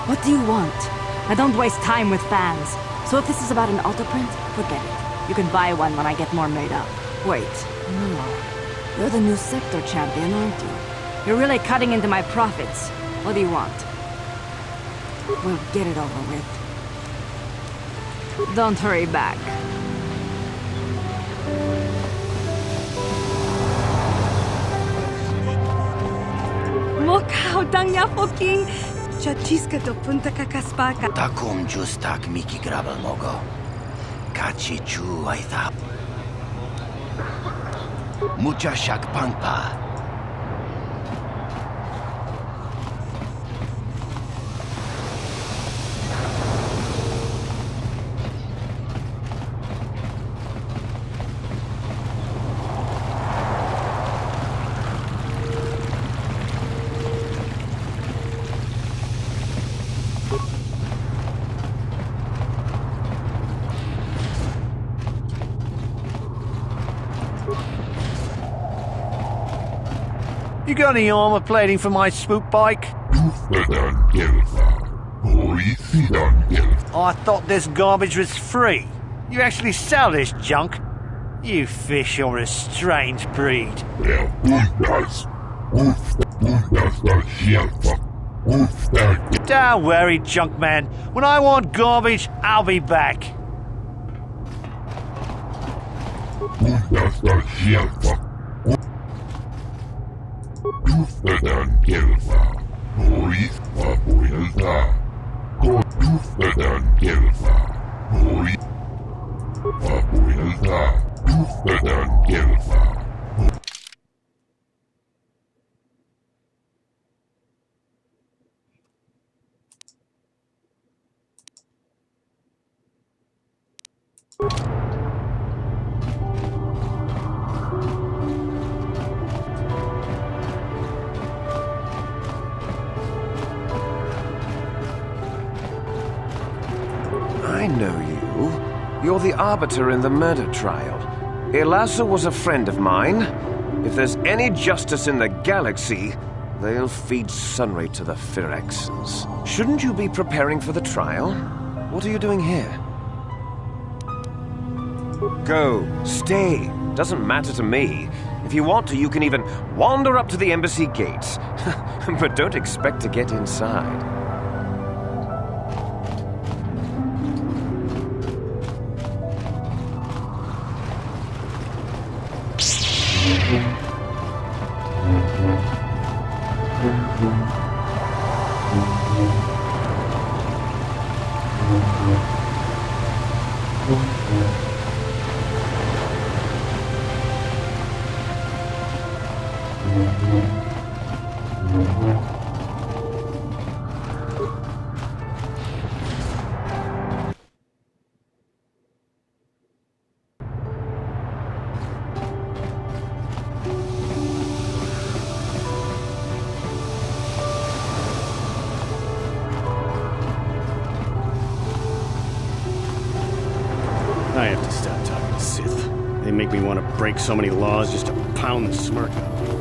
What do you want? I don't waste time with fans. So if this is about an autoprint, forget it. You can buy one when I get more made up. Wait, no. You're the new sector champion, aren't you? You're really cutting into my profits. What do you want? Well, get it over with. Don't hurry back. Mokau dangya foking. Chachiska do punta kakaspaka. Takum justak miki grabal mogo. Kachi chu aitha. Mucha shak pangpa. You got any armor plating for my swoop bike? I thought this garbage was free. You actually sell this junk? You fish are a strange breed. Don't worry, junk man. When I want garbage, I'll be back. I know you. You're the arbiter in the murder trial. Elasa was a friend of mine. If there's any justice in the galaxy, they'll feed Sunray to the Phyrexians. Shouldn't you be preparing for the trial? What are you doing here? Go. Stay. Doesn't matter to me. If you want to, you can even wander up to the embassy gates. But don't expect to get inside. I have to stop talking to Sith. They make me want to break so many laws just to pound the smirk out of them.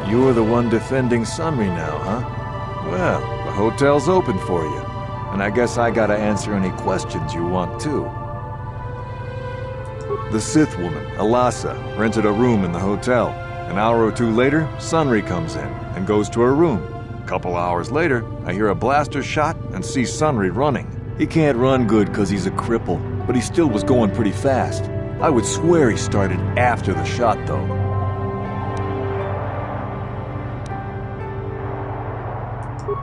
You're the one defending Sunry now, huh? Well, the hotel's open for you. And I guess I gotta answer any questions you want, too. The Sith woman, Elasa, rented a room in the hotel. An hour or two later, Sunry comes in and goes to her room. A couple hours later, I hear a blaster shot and see Sunry running. He can't run good 'cause he's a cripple, but he still was going pretty fast. I would swear he started after the shot, though.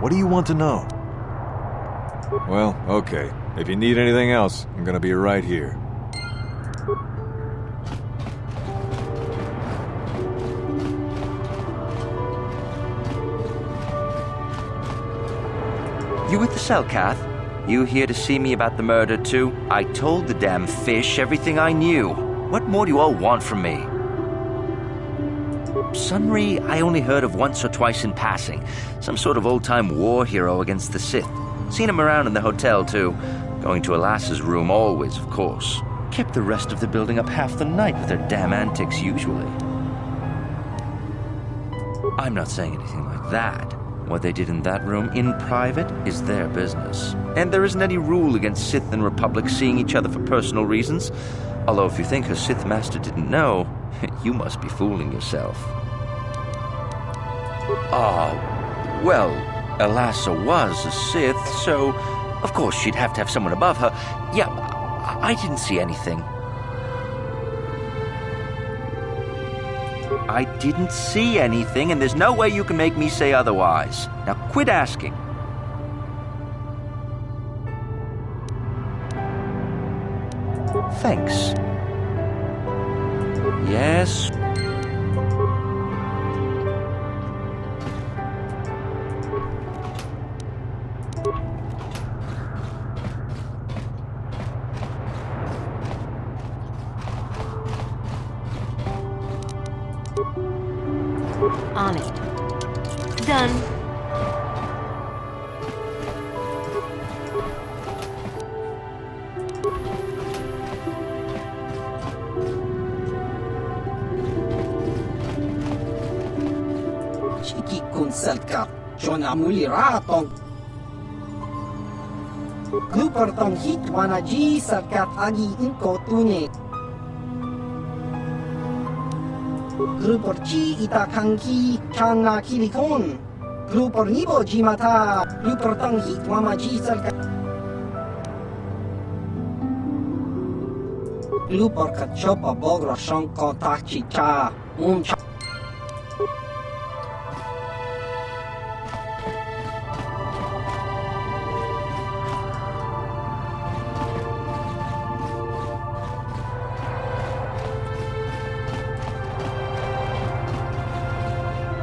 What do you want to know? Well, okay. If you need anything else, I'm gonna be right here. You with the Selkath? You here to see me about the murder, too? I told the damn fish everything I knew. What more do you all want from me? Sunry, I only heard of once or twice in passing. Some sort of old-time war hero against the Sith. Seen him around in the hotel, too. Going to Alassa's room always, of course. Kept the rest of the building up half the night with their damn antics usually. I'm not saying anything like that. What they did in that room in private is their business. And there isn't any rule against Sith and Republic seeing each other for personal reasons. Although if you think her Sith master didn't know, you must be fooling yourself. Well, Alassa was a Sith, so of course she'd have to have someone above her. Yeah, I didn't see anything. I didn't see anything, and there's no way you can make me say otherwise. Now quit asking. Thanks. Yes. On it. Done. Chiki kun selkat, Jona mulira tong. Glupar tong hit wanaji selkat agi inko tune. Grupor chi itakangki chana kilikon. Grupor nibo jimata. Grupor tong hit wamaji selkat. Grupor kachopa bogro shong kontak chicha.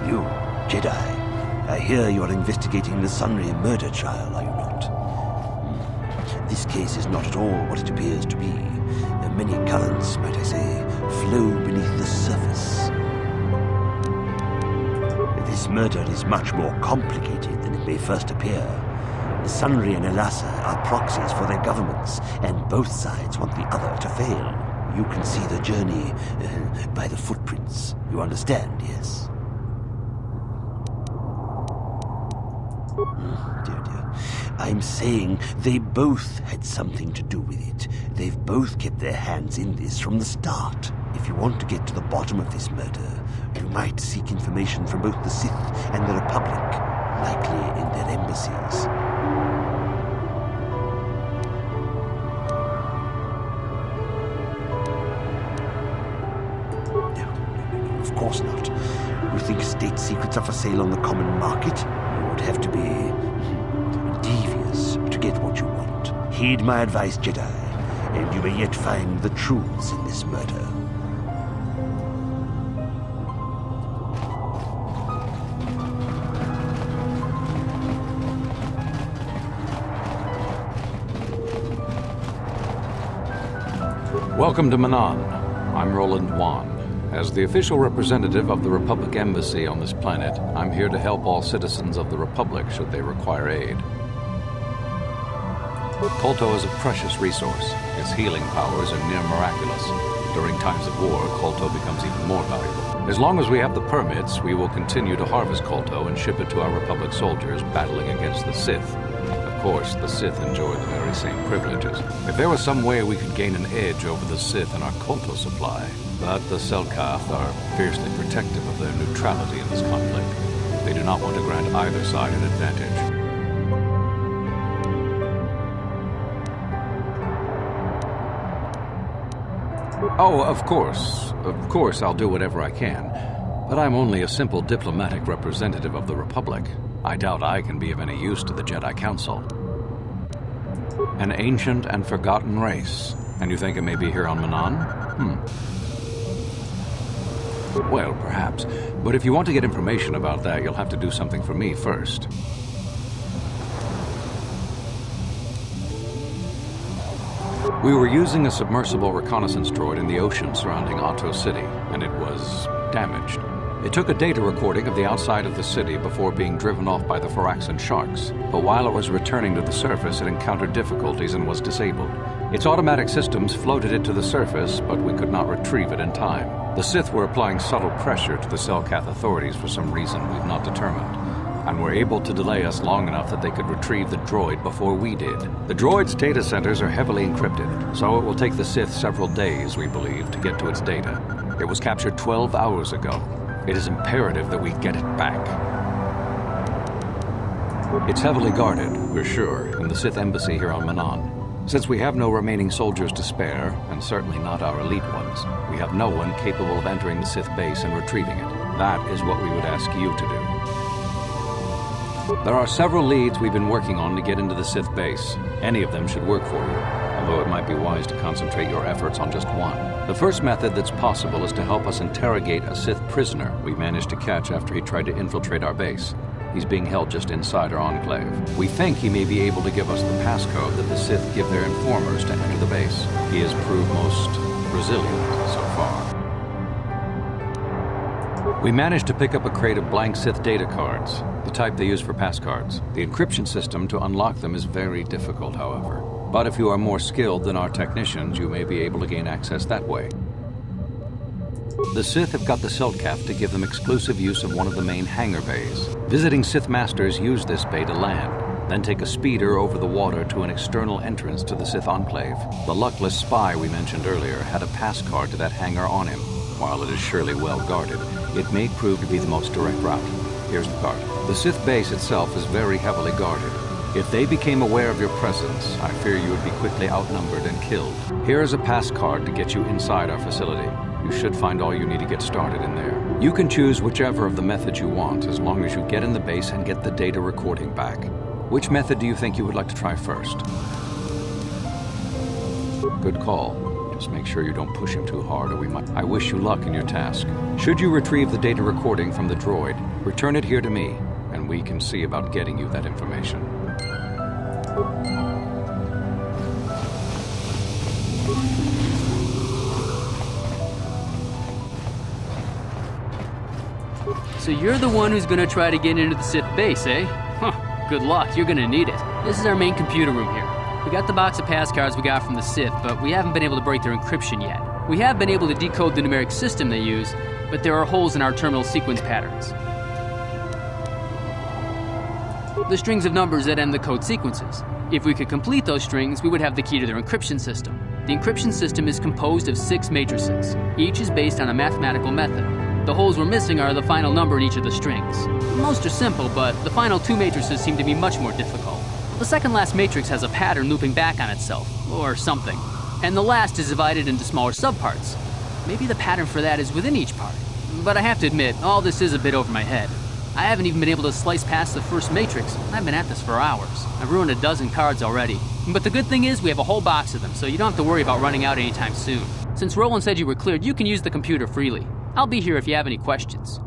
You, Jedi, I hear you're investigating the Sunry murder trial, are you not? This case is not at all what it appears to be. Many currents, might I say, flow beneath the surface. This murder is much more complicated than it may first appear. Sunry and Alassa are proxies for their governments, and both sides want the other to fail. You can see the journey by the footprints. You understand, yes? Dear. I'm saying they both had something to do with it. They've both kept their hands in this from the start. If you want to get to the bottom of this murder, you might seek information from both the Sith and the Republic, likely in their embassies. No, of course not. You think state secrets are for sale on the common market? You would have to be devious to get what you want. Heed my advice, Jedi, and you may yet find the truths in this murder. Welcome to Manan. I'm Roland Wan. As the official representative of the Republic Embassy on this planet, I'm here to help all citizens of the Republic should they require aid. Kolto is a precious resource. Its healing powers are near miraculous. During times of war, Kolto becomes even more valuable. As long as we have the permits, we will continue to harvest Kolto and ship it to our Republic soldiers battling against the Sith. Of course, the Sith enjoy the very same privileges. If there was some way we could gain an edge over the Sith in our Kolto supply, but the Selkath are fiercely protective of their neutrality in this conflict. They do not want to grant either side an advantage. Oh, of course. Of course, I'll do whatever I can. But I'm only a simple diplomatic representative of the Republic. I doubt I can be of any use to the Jedi Council. An ancient and forgotten race. And you think it may be here on Manan? Well, perhaps. But if you want to get information about that, you'll have to do something for me first. We were using a submersible reconnaissance droid in the ocean surrounding Otto City, and it was damaged. It took a data recording of the outside of the city before being driven off by the Phyraxan sharks, but while it was returning to the surface, it encountered difficulties and was disabled. Its automatic systems floated it to the surface, but we could not retrieve it in time. The Sith were applying subtle pressure to the Selkath authorities for some reason we've not determined, and were able to delay us long enough that they could retrieve the droid before we did. The droid's data centers are heavily encrypted, so it will take the Sith several days, we believe, to get to its data. It was captured 12 hours ago. It is imperative that we get it back. It's heavily guarded, we're sure, in the Sith embassy here on Manon. Since we have no remaining soldiers to spare, and certainly not our elite ones, we have no one capable of entering the Sith base and retrieving it. That is what we would ask you to do. There are several leads we've been working on to get into the Sith base. Any of them should work for you, although it might be wise to concentrate your efforts on just one. The first method that's possible is to help us interrogate a Sith prisoner we managed to catch after he tried to infiltrate our base. He's being held just inside our enclave. We think he may be able to give us the passcode that the Sith give their informers to enter the base. He has proved most resilient so far. We managed to pick up a crate of blank Sith data cards, the type they use for passcards. The encryption system to unlock them is very difficult, however. But if you are more skilled than our technicians, you may be able to gain access that way. The Sith have got the Selkath to give them exclusive use of one of the main hangar bays. Visiting Sith Masters use this bay to land, then take a speeder over the water to an external entrance to the Sith Enclave. The luckless spy we mentioned earlier had a passcard to that hangar on him. While it is surely well guarded, it may prove to be the most direct route. Here's the card. The Sith base itself is very heavily guarded. If they became aware of your presence, I fear you would be quickly outnumbered and killed. Here is a pass card to get you inside our facility. You should find all you need to get started in there. You can choose whichever of the methods you want, as long as you get in the base and get the data recording back. Which method do you think you would like to try first? Good call. Just make sure you don't push him too hard, or we might... I wish you luck in your task. Should you retrieve the data recording from the droid, return it here to me, and we can see about getting you that information. So you're the one who's gonna try to get into the Sith base, eh? Huh, good luck, you're gonna need it. This is our main computer room here. We got the box of passcards we got from the Sith, but we haven't been able to break their encryption yet. We have been able to decode the numeric system they use, but there are holes in our terminal sequence patterns. The strings of numbers that end the code sequences. If we could complete those strings, we would have the key to their encryption system. The encryption system is composed of 6 matrices. Each is based on a mathematical method. The holes we're missing are the final number in each of the strings. Most are simple, but the final 2 matrices seem to be much more difficult. The second last matrix has a pattern looping back on itself, or something. And the last is divided into smaller subparts. Maybe the pattern for that is within each part. But I have to admit, all this is a bit over my head. I haven't even been able to slice past the first matrix. I've been at this for hours. I've ruined a dozen cards already. But the good thing is we have a whole box of them, so you don't have to worry about running out anytime soon. Since Roland said you were cleared, you can use the computer freely. I'll be here if you have any questions.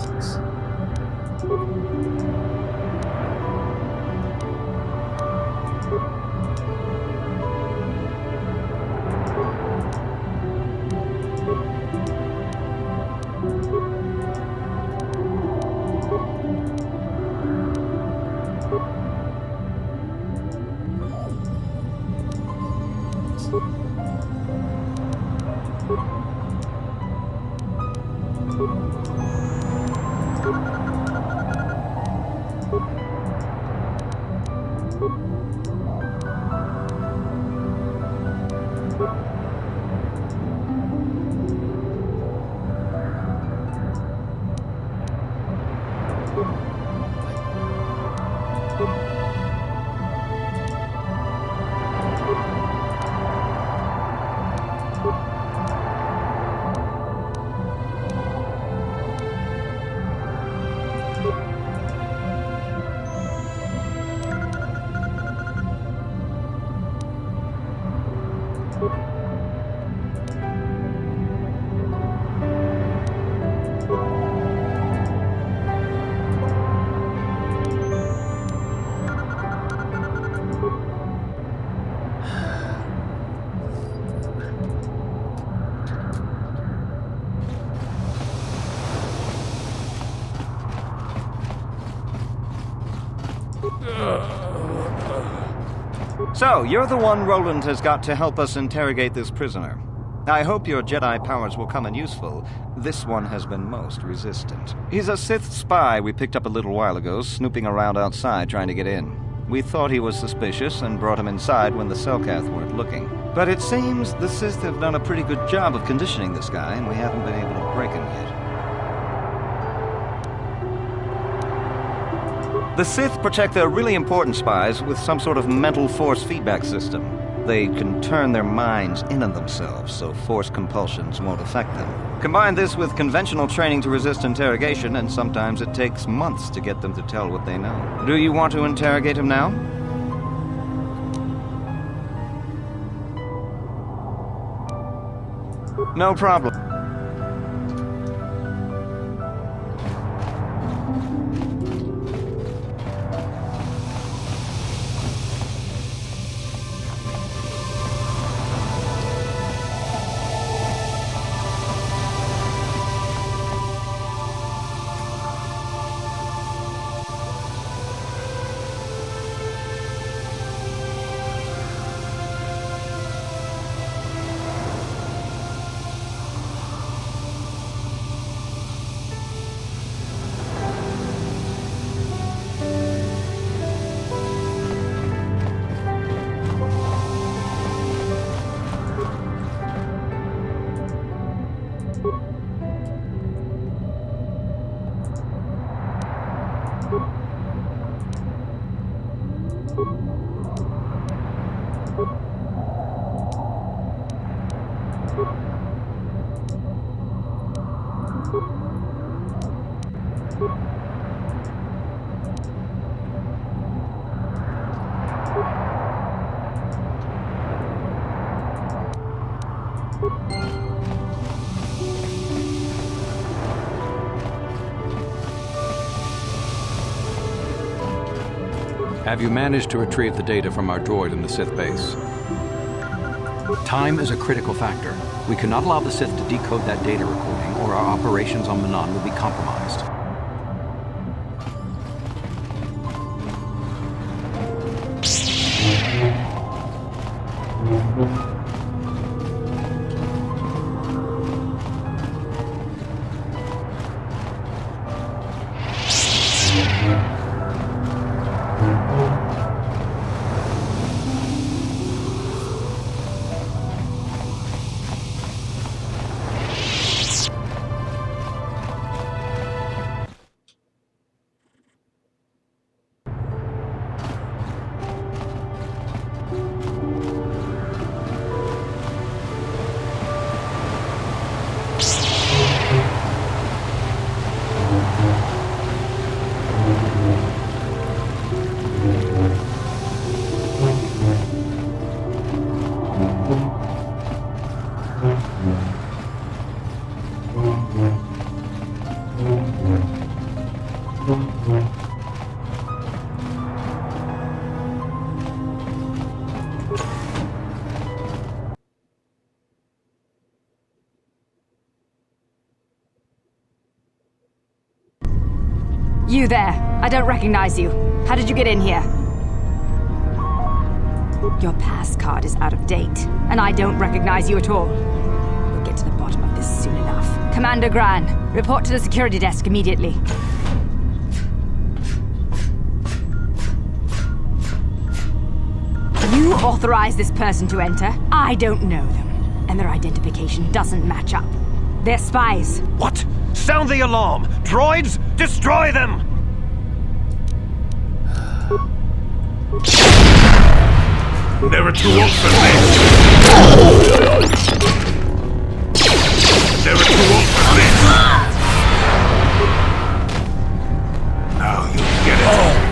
presence. So, you're the one Roland has got to help us interrogate this prisoner. I hope your Jedi powers will come in useful. This one has been most resistant. He's a Sith spy we picked up a little while ago, snooping around outside trying to get in. We thought he was suspicious and brought him inside when the Selkath weren't looking. But it seems the Sith have done a pretty good job of conditioning this guy, and we haven't been able to break him yet. The Sith protect their really important spies with some sort of mental force feedback system. They can turn their minds in on themselves, so force compulsions won't affect them. Combine this with conventional training to resist interrogation, and sometimes it takes months to get them to tell what they know. Do you want to interrogate him now? No problem. Have you managed to retrieve the data from our droid in the Sith base? Time is a critical factor. We cannot allow the Sith to decode that data recording, or our operations on Manan will be compromised. You there. I don't recognize you. How did you get in here? Your pass card is out of date, and I don't recognize you at all. We'll get to the bottom of this soon enough. Commander Gran, report to the security desk immediately. You authorized this person to enter. I don't know them, and their identification doesn't match up. They're spies. What? Sound the alarm! Droids, destroy them! Never too old for this! Never too old for this! Now you get it!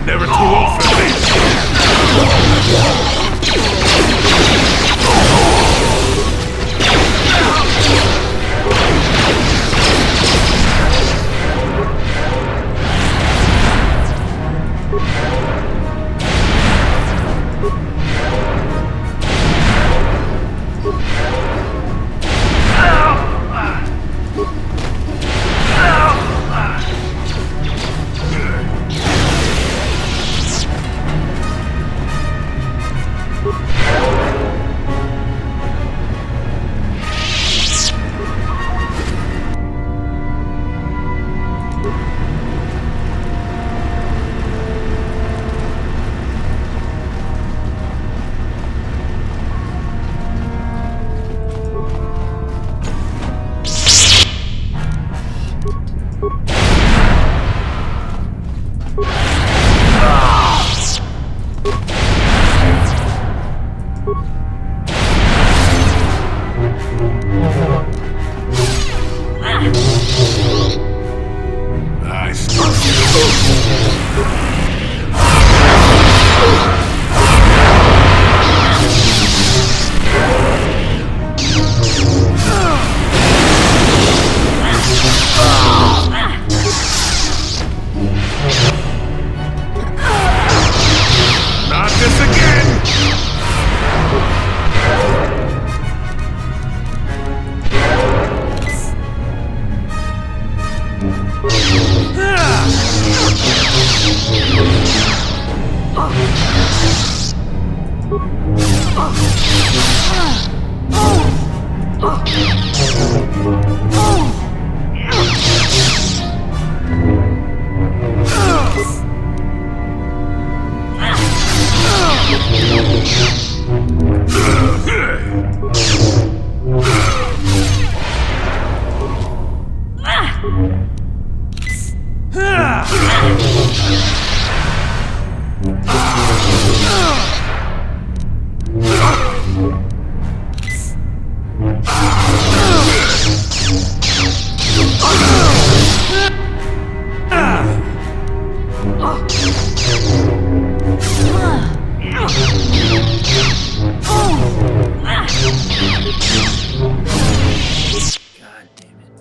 Never too old for this! God damn it.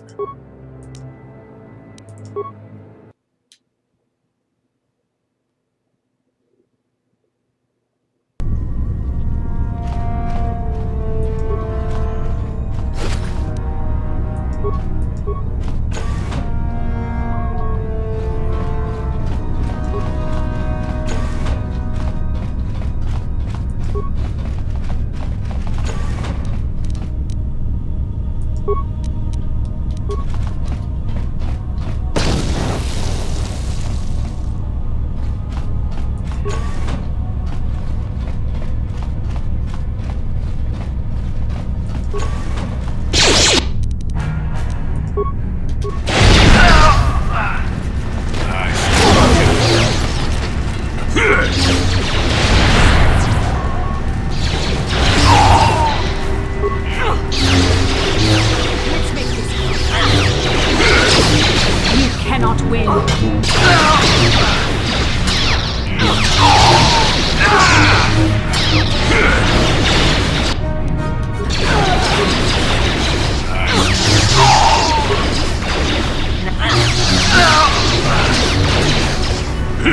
I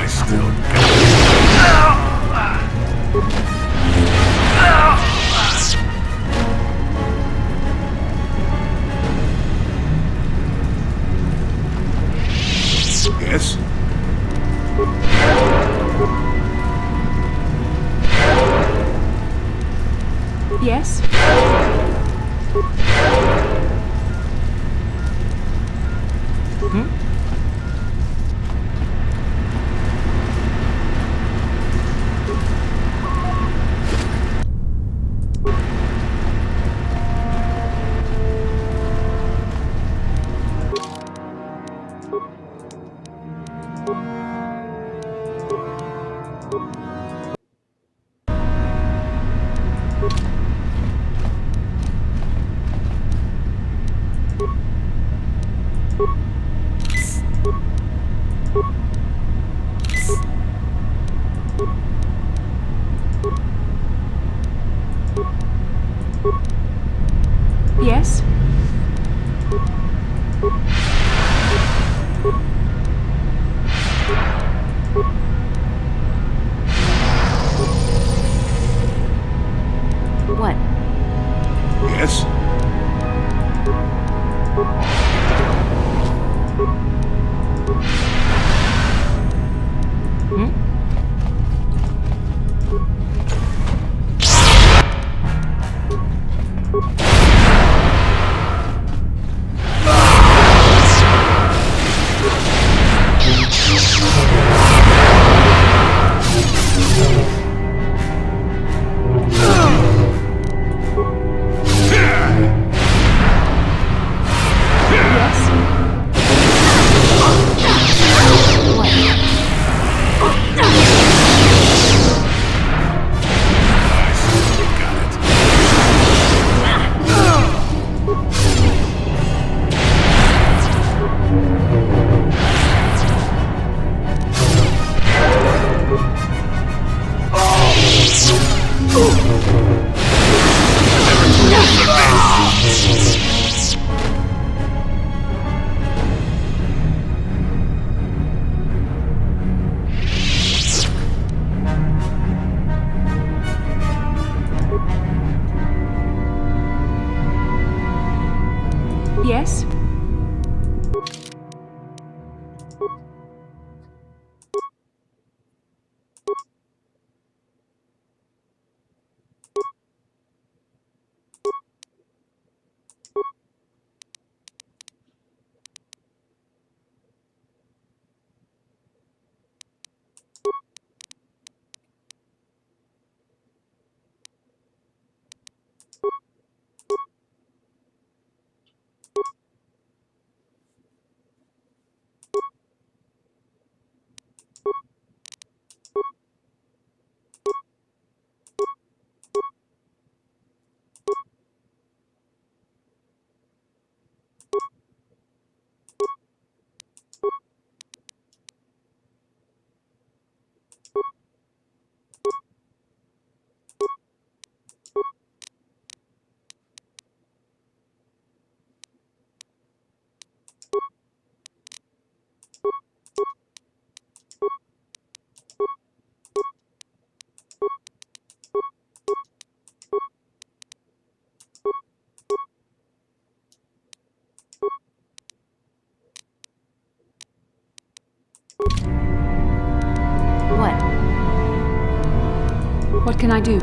still Yes? Yes? Yes? What? Yes? Yes? What? What can I do?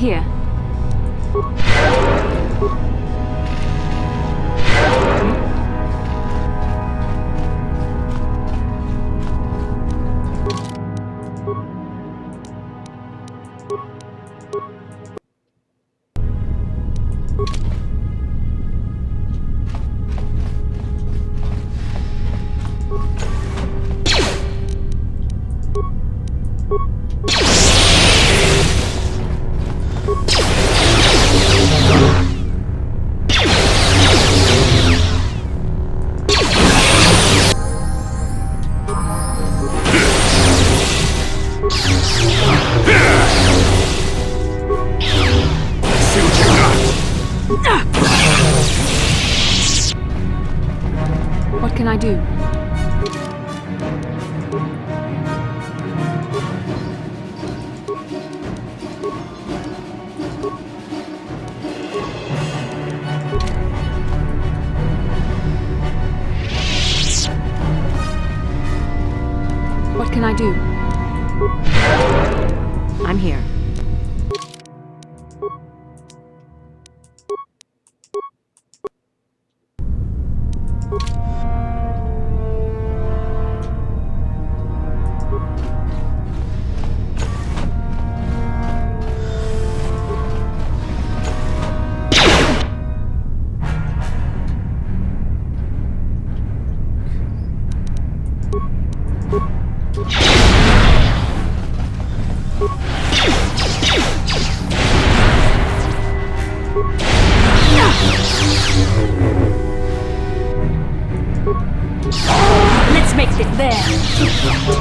here. What can I do? What can I do? I'm here. Let's make it there.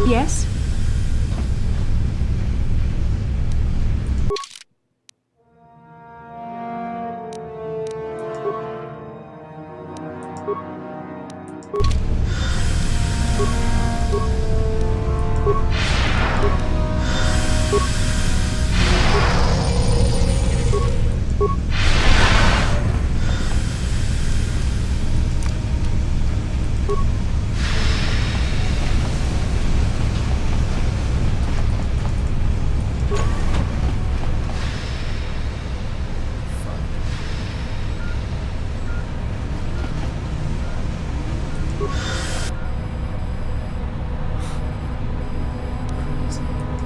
Yes?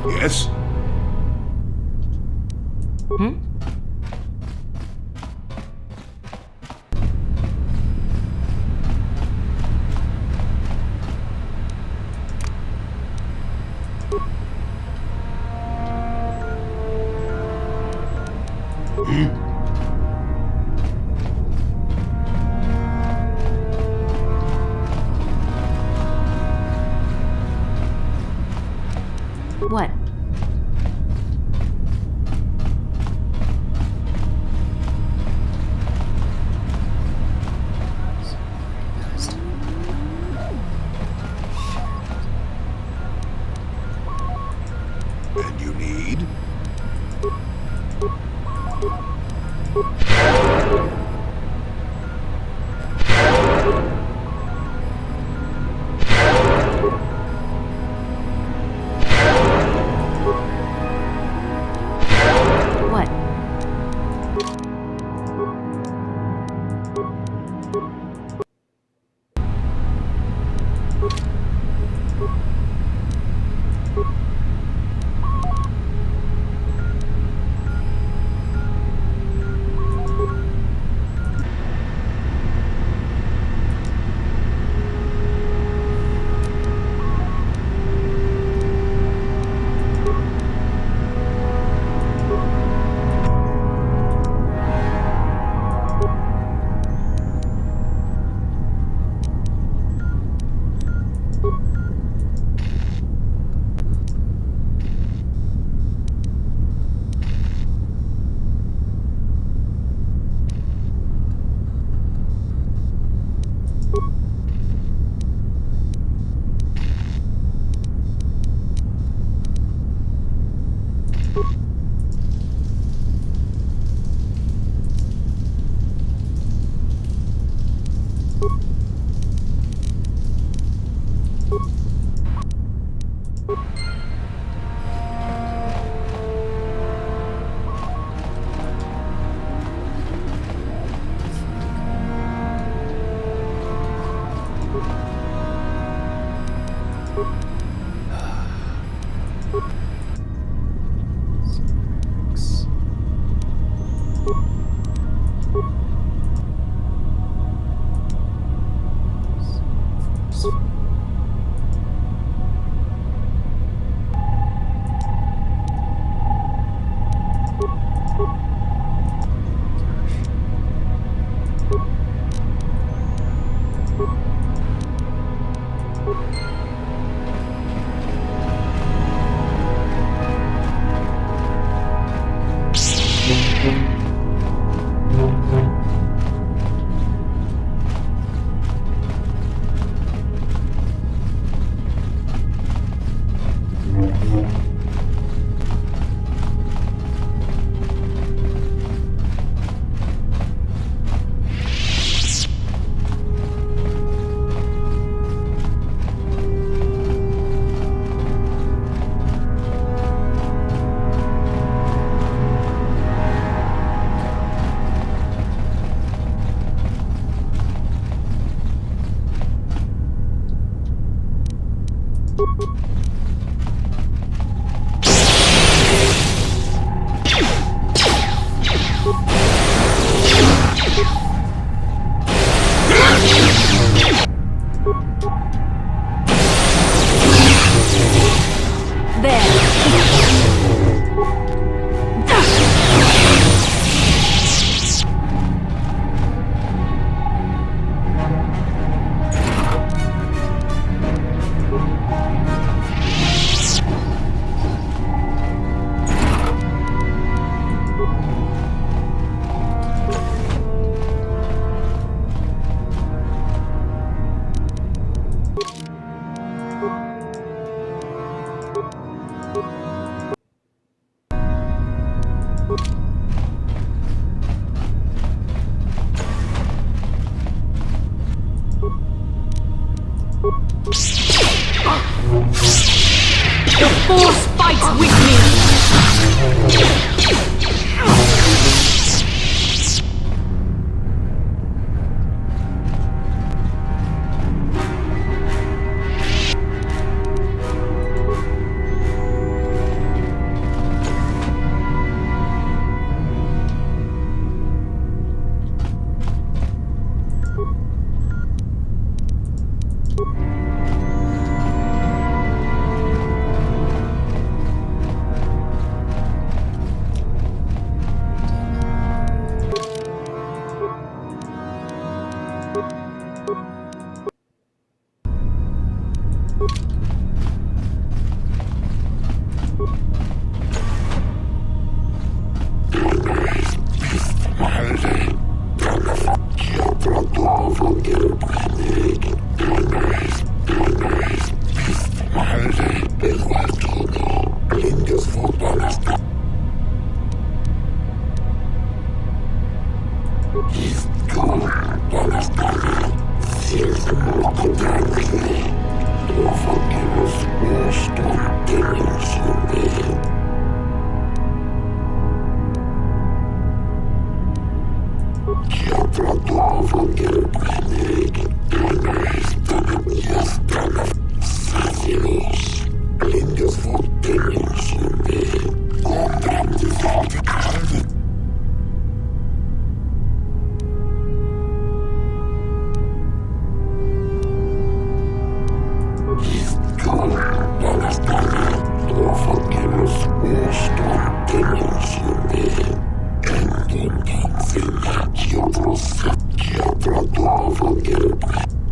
Yes? What? And you need? What? The Force fights with me!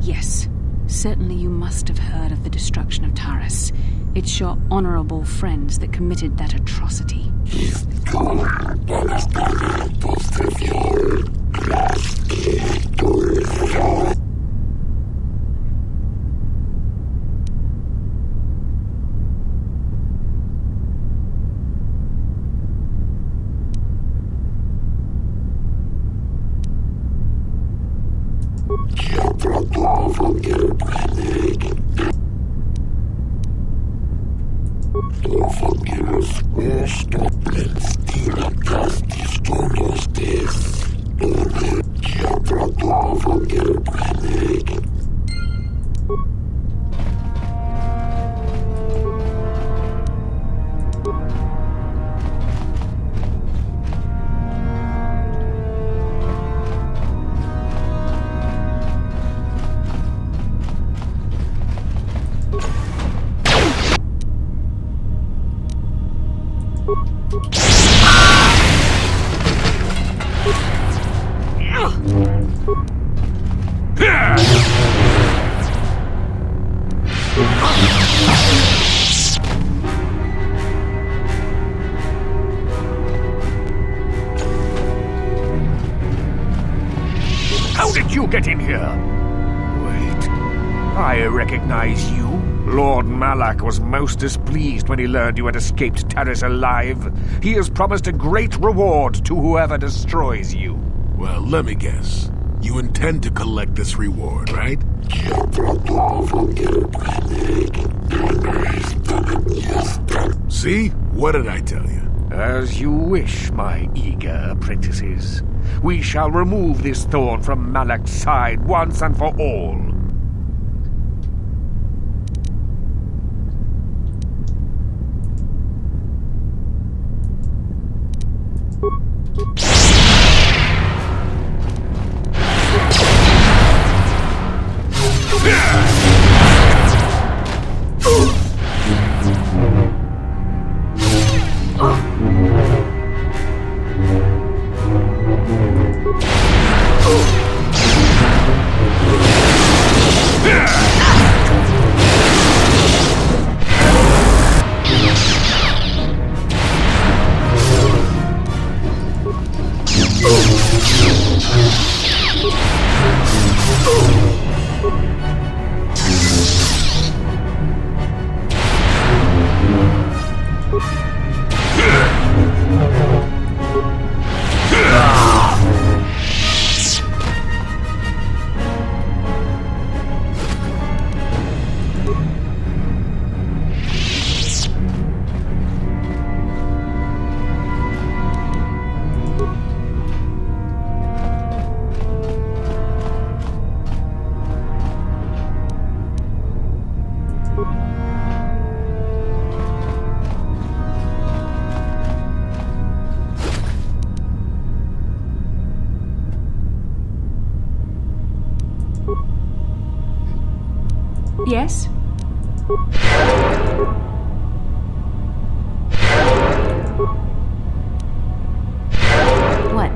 Yes, certainly you must have heard of the destruction of Taris. It's your honorable friends that committed that atrocity. How did you get in here? Wait. I recognize you. Lord Malak was most displeased when he learned you had escaped Taris alive. He has promised a great reward to whoever destroys you. Well, let me guess. You intend to collect this reward, right? See? What did I tell you? As you wish, my eager apprentices. We shall remove this thorn from Malak's side once and for all. Yes? What?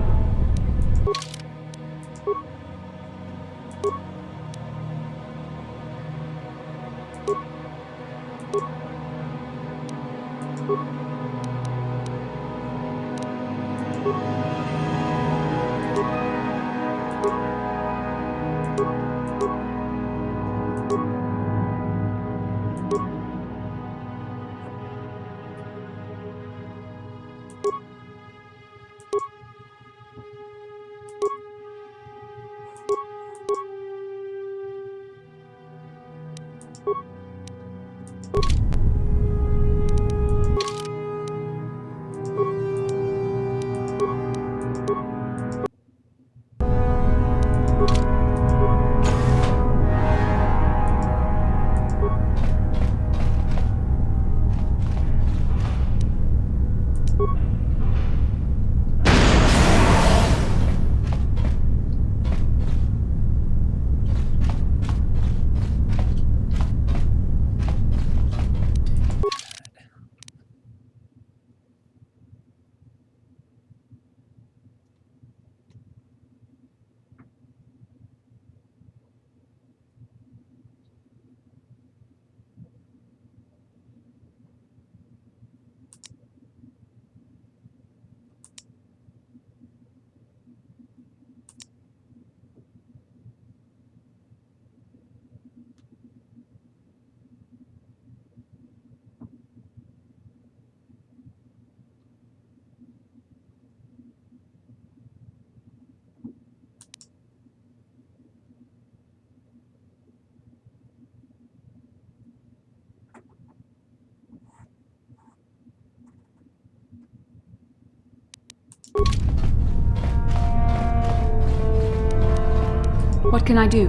What can I do?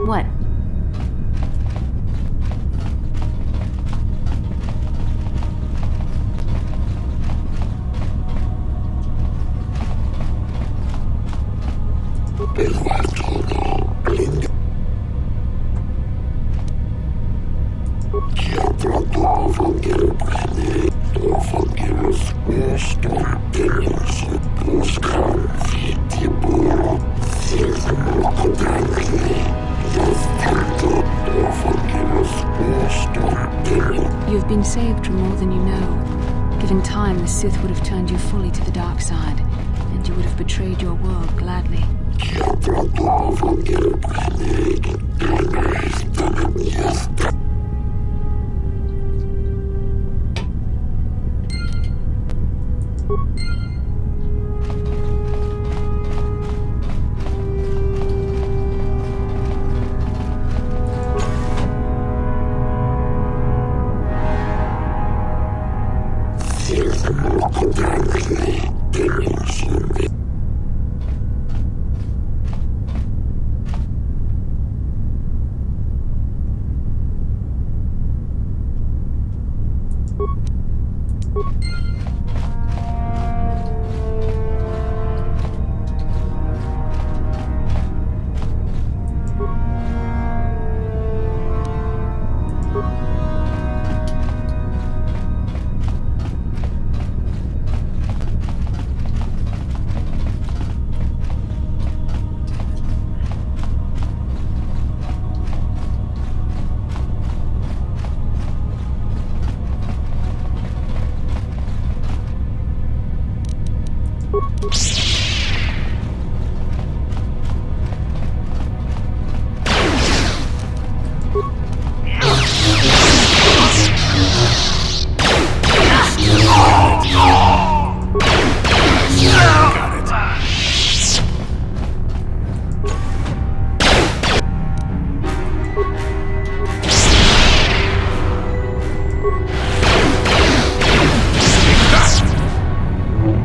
What? You've been saved from more than you know. Given time, the Sith would have turned you fully to the dark side, and you would have betrayed your world gladly.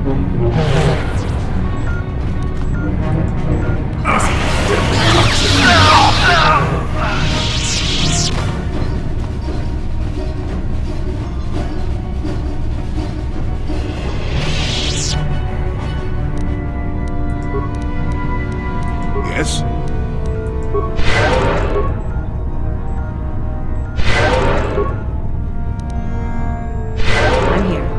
Yes? I'm here.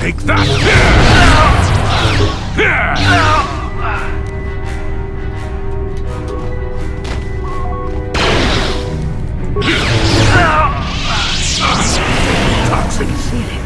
Take that! Toxins. Feel it.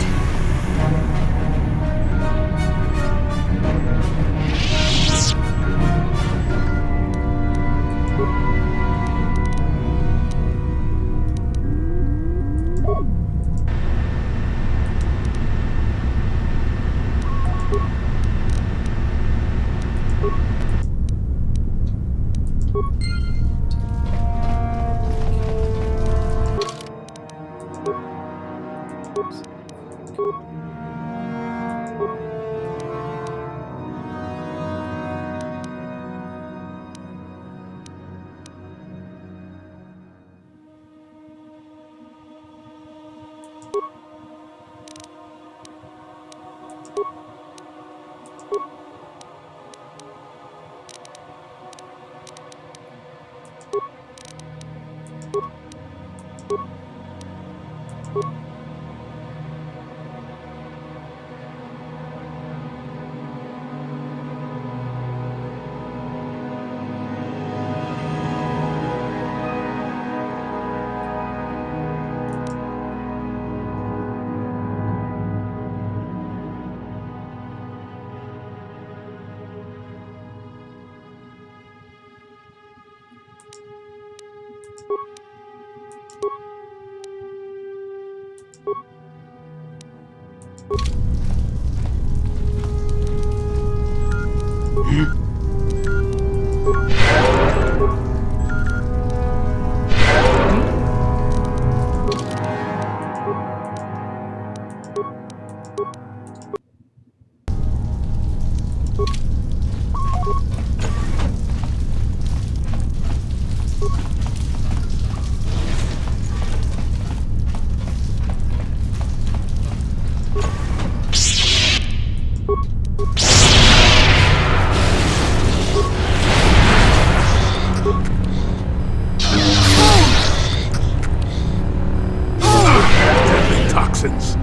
Toxins.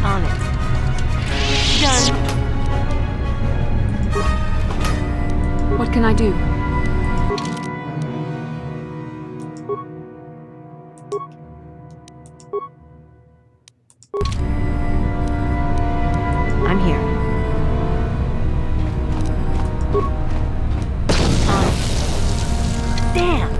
On it. Done. What can I do? I'm here. Damn!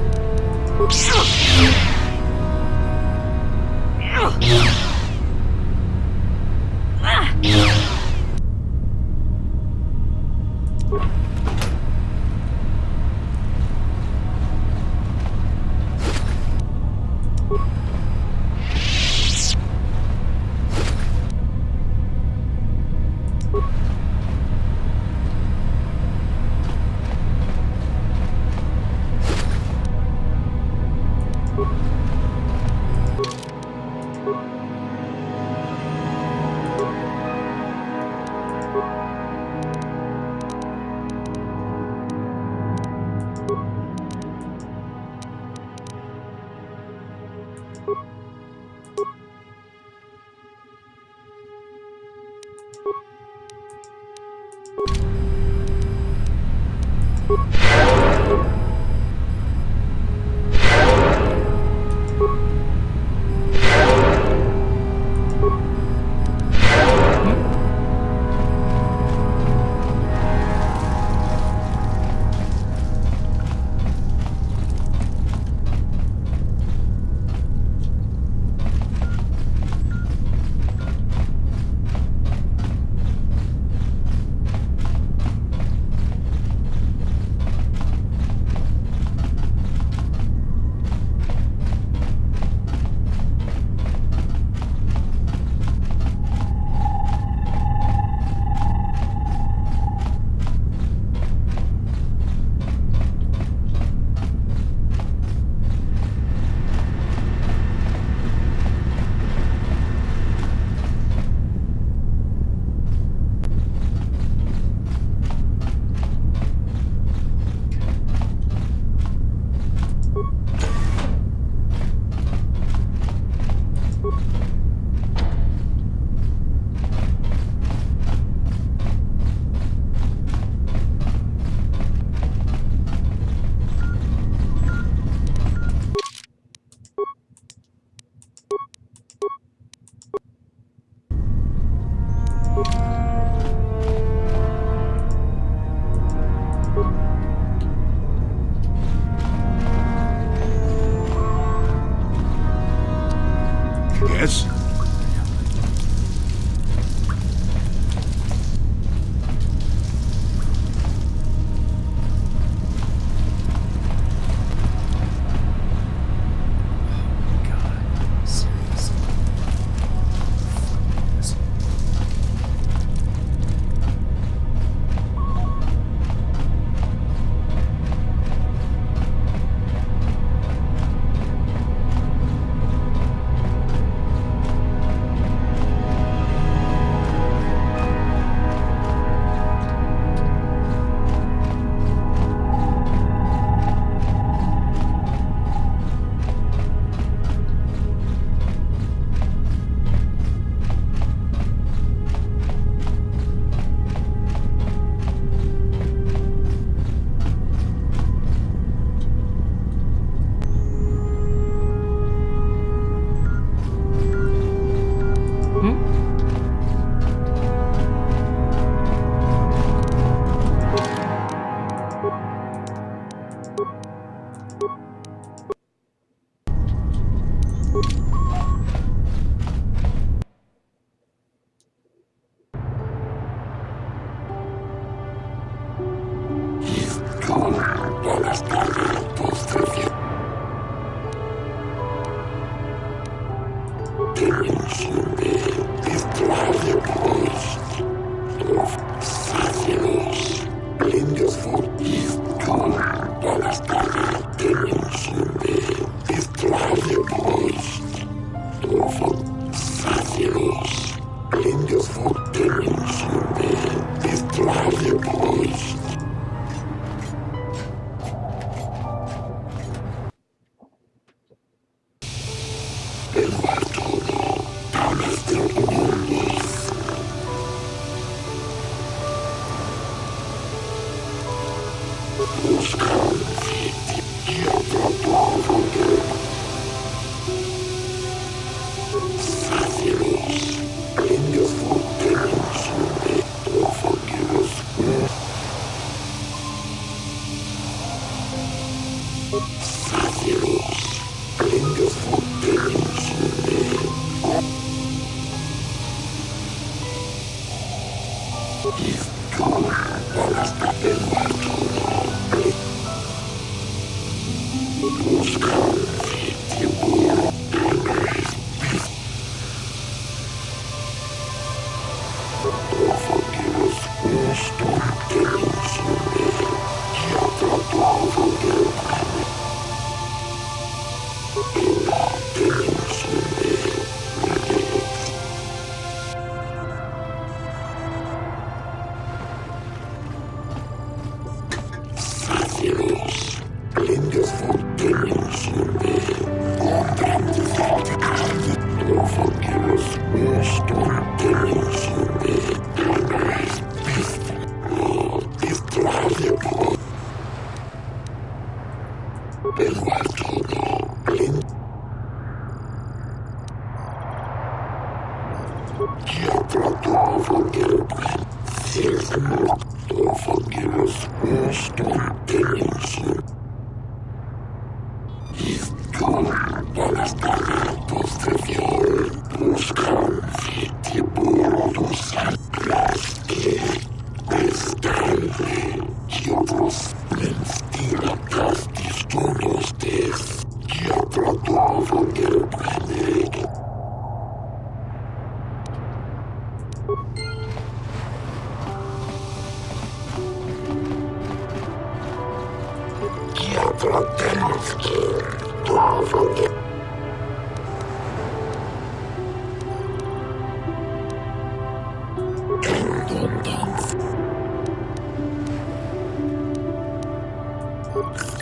Yes?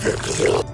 Get